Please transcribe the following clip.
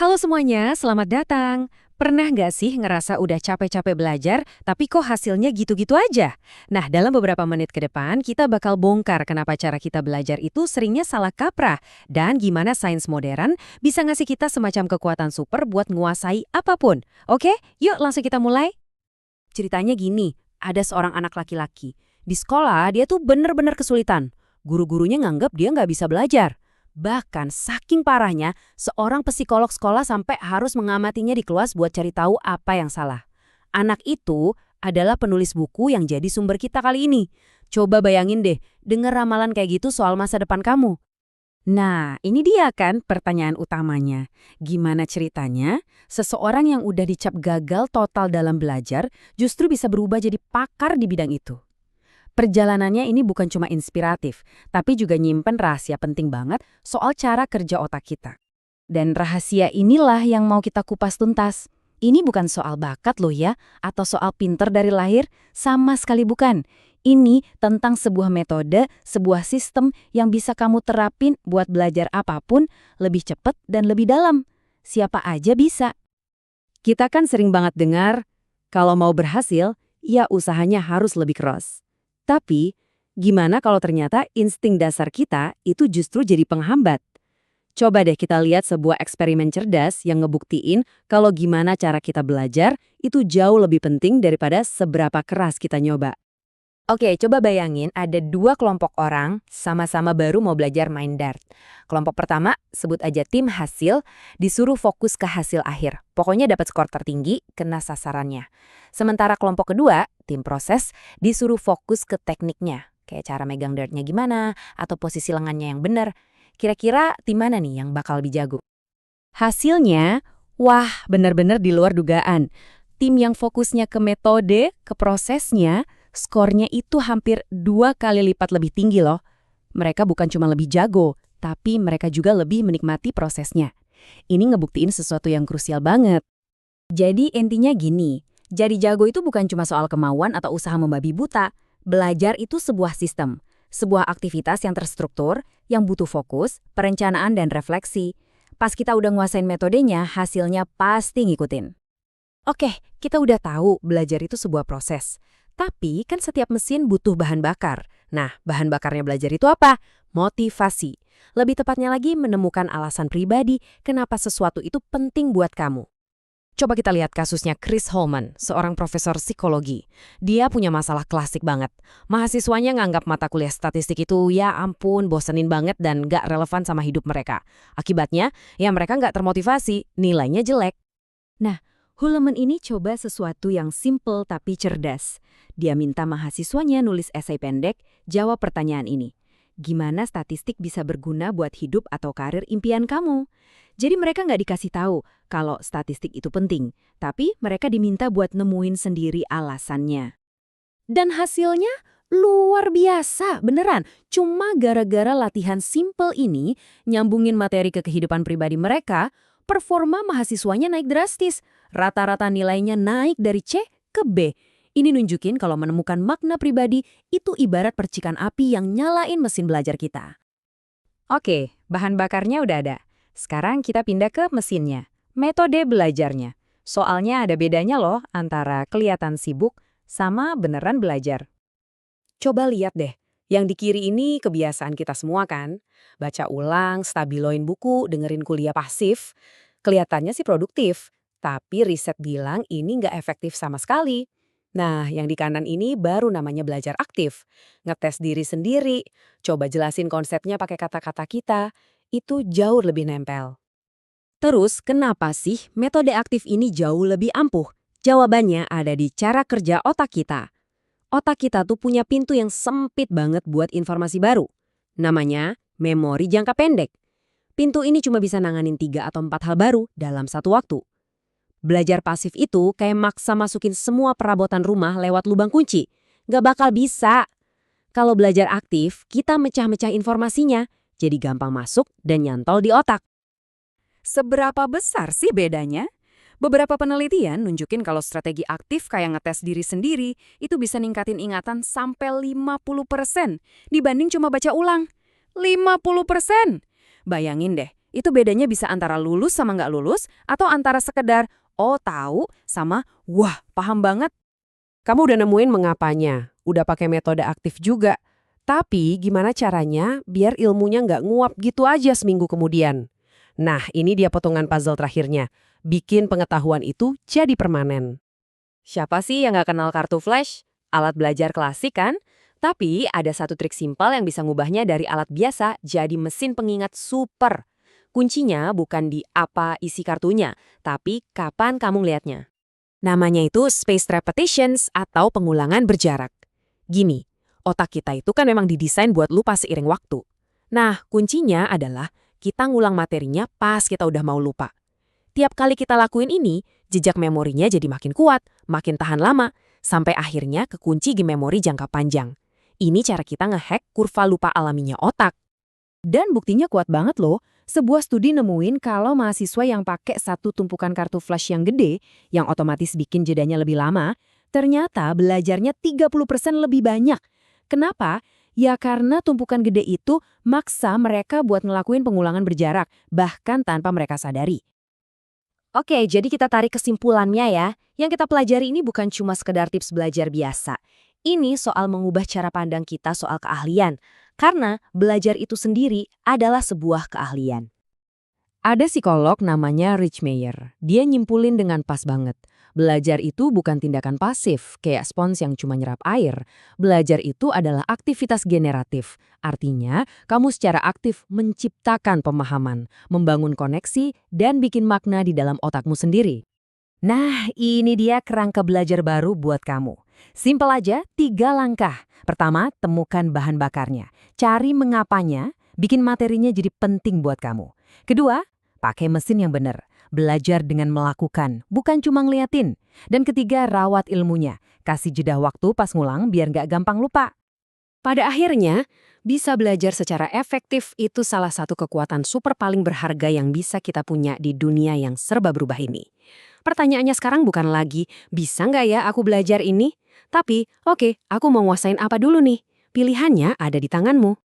Halo semuanya, selamat datang. Pernah nggak sih ngerasa udah capek-capek belajar, tapi kok hasilnya gitu-gitu aja? Nah, dalam beberapa menit ke depan, kita bakal bongkar kenapa cara kita belajar itu seringnya salah kaprah, dan gimana sains modern bisa ngasih kita semacam kekuatan super buat nguasai apapun. Oke, yuk langsung kita mulai. Ceritanya gini, ada seorang anak laki-laki. Di sekolah, dia tuh bener-bener kesulitan. Guru-gurunya nganggep dia nggak bisa belajar. Bahkan saking parahnya, seorang psikolog sekolah sampai harus mengamatinya di kelas buat cari tahu apa yang salah. Anak itu adalah penulis buku yang jadi sumber kita kali ini. Coba bayangin deh, denger ramalan kayak gitu soal masa depan kamu. Nah, ini dia kan pertanyaan utamanya. Gimana ceritanya seseorang yang udah dicap gagal total dalam belajar justru bisa berubah jadi pakar di bidang itu? Perjalanannya ini bukan cuma inspiratif, tapi juga nyimpen rahasia penting banget soal cara kerja otak kita. Dan rahasia inilah yang mau kita kupas tuntas. Ini bukan soal bakat loh ya, atau soal pinter dari lahir, sama sekali bukan. Ini tentang sebuah metode, sebuah sistem yang bisa kamu terapin buat belajar apapun lebih cepat dan lebih dalam. Siapa aja bisa. Kita kan sering banget dengar, kalau mau berhasil, ya usahanya harus lebih keras. Tapi, gimana kalau ternyata insting dasar kita itu justru jadi penghambat? Coba deh kita lihat sebuah eksperimen cerdas yang ngebuktiin kalau gimana cara kita belajar itu jauh lebih penting daripada seberapa keras kita nyoba. Oke, coba bayangin ada dua kelompok orang sama-sama baru mau belajar main dart. Kelompok pertama, sebut aja tim hasil, disuruh fokus ke hasil akhir. Pokoknya dapat skor tertinggi, kena sasarannya. Sementara kelompok kedua, tim proses, disuruh fokus ke tekniknya. Kayak cara megang dartnya gimana, atau posisi lengannya yang benar. Kira-kira tim mana nih yang bakal lebih jago? Hasilnya, wah benar-benar di luar dugaan. Tim yang fokusnya ke metode, ke prosesnya, skornya itu hampir 2 kali lipat lebih tinggi loh. Mereka bukan cuma lebih jago, tapi mereka juga lebih menikmati prosesnya. Ini ngebuktiin sesuatu yang krusial banget. Jadi intinya gini, jadi jago itu bukan cuma soal kemauan atau usaha membabi buta. Belajar itu sebuah sistem, sebuah aktivitas yang terstruktur, yang butuh fokus, perencanaan dan refleksi. Pas kita udah nguasain metodenya, hasilnya pasti ngikutin. Oke, kita udah tahu belajar itu sebuah proses. Tapi kan setiap mesin butuh bahan bakar. Nah, bahan bakarnya belajar itu apa? Motivasi. Lebih tepatnya lagi menemukan alasan pribadi kenapa sesuatu itu penting buat kamu. Coba kita lihat kasusnya Chris Holman, seorang profesor psikologi. Dia punya masalah klasik banget. Mahasiswanya nganggap mata kuliah statistik itu ya ampun bosenin banget dan gak relevan sama hidup mereka. Akibatnya, ya mereka gak termotivasi, nilainya jelek. Nah, Holman ini coba sesuatu yang simple tapi cerdas. Dia minta mahasiswanya nulis esai pendek, jawab pertanyaan ini. Gimana statistik bisa berguna buat hidup atau karir impian kamu? Jadi mereka nggak dikasih tahu kalau statistik itu penting, tapi mereka diminta buat nemuin sendiri alasannya. Dan hasilnya luar biasa, beneran. Cuma gara-gara latihan simple ini, nyambungin materi ke kehidupan pribadi mereka, performa mahasiswanya naik drastis. Rata-rata nilainya naik dari C ke B. Ini nunjukin kalau menemukan makna pribadi itu ibarat percikan api yang nyalain mesin belajar kita. Oke, bahan bakarnya udah ada. Sekarang kita pindah ke mesinnya. Metode belajarnya. Soalnya ada bedanya loh antara kelihatan sibuk sama beneran belajar. Coba lihat deh, yang di kiri ini kebiasaan kita semua kan? Baca ulang, stabiloin buku, dengerin kuliah pasif. Kelihatannya sih produktif, tapi riset bilang ini nggak efektif sama sekali. Nah, yang di kanan ini baru namanya belajar aktif. Ngetes diri sendiri, coba jelasin konsepnya pakai kata-kata kita, itu jauh lebih nempel. Terus, kenapa sih metode aktif ini jauh lebih ampuh? Jawabannya ada di cara kerja otak kita. Otak kita tuh punya pintu yang sempit banget buat informasi baru. Namanya memori jangka pendek. Pintu ini cuma bisa nanganin 3 atau 4 hal baru dalam satu waktu. Belajar pasif itu kayak maksa masukin semua perabotan rumah lewat lubang kunci. Gak bakal bisa. Kalau belajar aktif, kita mecah-mecah informasinya, jadi gampang masuk dan nyantol di otak. Seberapa besar sih bedanya? Beberapa penelitian nunjukin kalau strategi aktif kayak ngetes diri sendiri itu bisa ningkatin ingatan sampai 50% dibanding cuma baca ulang. 50%! Bayangin deh, Itu bedanya bisa antara lulus sama nggak lulus, atau antara sekedar, oh tahu, sama wah paham banget. Kamu udah nemuin mengapanya, udah pakai metode aktif juga. Tapi gimana caranya biar ilmunya nggak nguap gitu aja seminggu kemudian? Nah, ini dia potongan puzzle terakhirnya. Bikin pengetahuan itu jadi permanen. Siapa sih yang nggak kenal kartu flash? Alat belajar klasik kan? Tapi ada satu trik simpel yang bisa ngubahnya dari alat biasa jadi mesin pengingat super. Kuncinya bukan di apa isi kartunya, tapi kapan kamu ngeliatnya. Namanya itu spaced repetitions atau pengulangan berjarak. Gini, otak kita itu kan memang didesain buat lupa seiring waktu. Nah, kuncinya adalah kita ngulang materinya pas kita udah mau lupa. Tiap kali kita lakuin ini, jejak memorinya jadi makin kuat, makin tahan lama, sampai akhirnya kekunci di memori jangka panjang. Ini cara kita ngehack kurva lupa alaminya otak. Dan buktinya kuat banget loh. Sebuah studi nemuin kalau mahasiswa yang pakai satu tumpukan kartu flash yang gede, yang otomatis bikin jedanya lebih lama, ternyata belajarnya 30% lebih banyak. Kenapa? Ya karena tumpukan gede itu maksa mereka buat ngelakuin pengulangan berjarak, bahkan tanpa mereka sadari. Oke, jadi kita tarik kesimpulannya ya. Yang kita pelajari ini bukan cuma sekedar tips belajar biasa. Ini soal mengubah cara pandang kita soal keahlian. Karena belajar itu sendiri adalah sebuah keahlian. Ada psikolog namanya Rich Meyer. Dia nyimpulin dengan pas banget. Belajar itu bukan tindakan pasif, kayak spons yang cuma nyerap air. Belajar itu adalah aktivitas generatif. Artinya, kamu secara aktif menciptakan pemahaman, membangun koneksi, dan bikin makna di dalam otakmu sendiri. Nah, ini dia kerangka belajar baru buat kamu. Simpel aja, 3 langkah. Pertama, temukan bahan bakarnya. Cari mengapanya, bikin materinya jadi penting buat kamu. Kedua, pakai mesin yang benar. Belajar dengan melakukan, bukan cuma ngeliatin. Dan ketiga, rawat ilmunya. Kasih jeda waktu pas ngulang biar nggak gampang lupa. Pada akhirnya, bisa belajar secara efektif itu salah satu kekuatan super paling berharga yang bisa kita punya di dunia yang serba berubah ini. Pertanyaannya sekarang bukan lagi, bisa nggak ya aku belajar ini? Tapi, oke, aku mau nguasain apa dulu nih? Pilihannya ada di tanganmu.